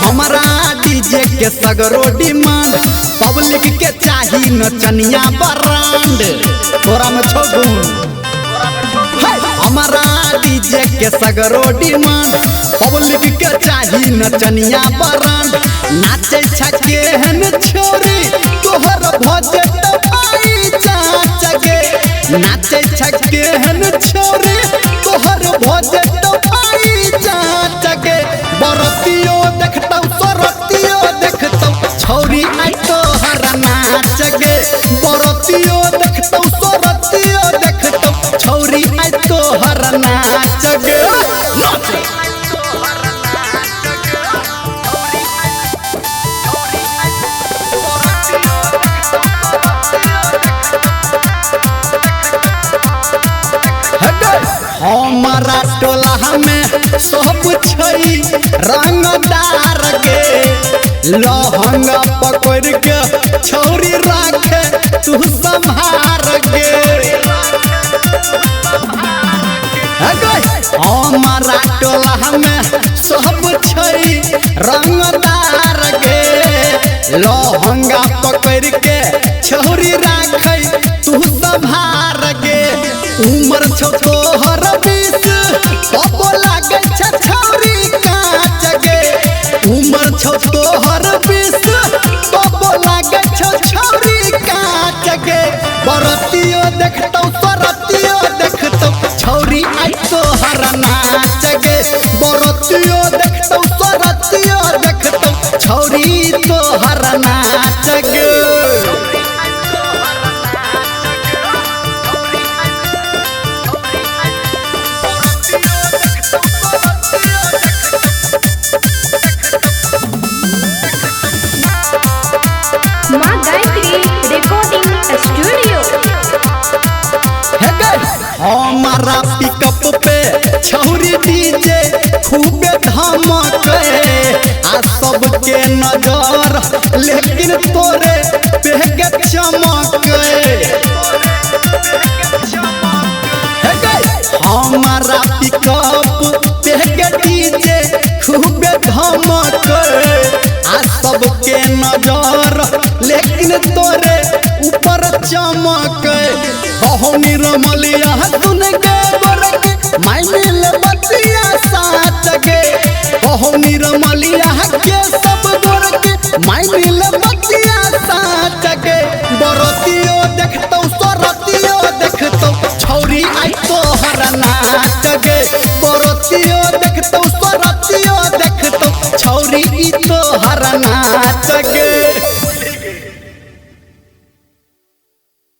हमारा डीजे के सगरो डिमांड पब्लिक के चाही नचनिया ब्रांड तोरा में छोगुन। हमारा डीजे के सगरो डिमांड पब्लिक के चाही नचनिया ब्रांड नाचे छके हन छोरी तोहर भजे तो पाई चाचगे नाचे छके हन छोरी तोहर भजे तो पाई चाचगे बरतियो देखतौ सरतियो देखतौ छौरी आई तोहर नाचगे बरतियो देखतौ सरतियो देखतौ छौरी आई तोहर नाचगे। हमारा टोला में सब छई रंगदार के लहंगा पकड़ के छौरी राखे तू संभार के। हमारा टोला में सब छई रंगदार के लहंगा पकड़ के छौरी राखे तू संभार के। उमर छो तोहर 20 तब लागे छ छौरी काचगे उमर छो तोहर 20 तब लागे छ छौरी काचगे बरतियो देखतौ सरतियो देखतौ छौरी आई तोहर नाचगे बरतियो देखतौ सरतियो देखतौ छौरी तोहर नाचगे। माँ गायत्री रिकॉर्डिंग स्टूडियो। हमारा पिकअप पे छौरी डीजे खूबे धमके आ सबके नजर लेकिन तोरे पे चमके। हमारा पिकअप पे डीजे खूबे धमके आ सबके नजर लेकिन तोरे ऊपर चमके। कहो निरमलिया सुन के गोरके माइल बतिया साच गे कहो निरमलिया के सब गोरके माइल बतिया साच गे बरतियो देखतौ सरतियो देखतौ छौरी आई तोहर नाच गे बरतियो देखतौ सरतियो देखतौ छौरी ई तोहर नाच।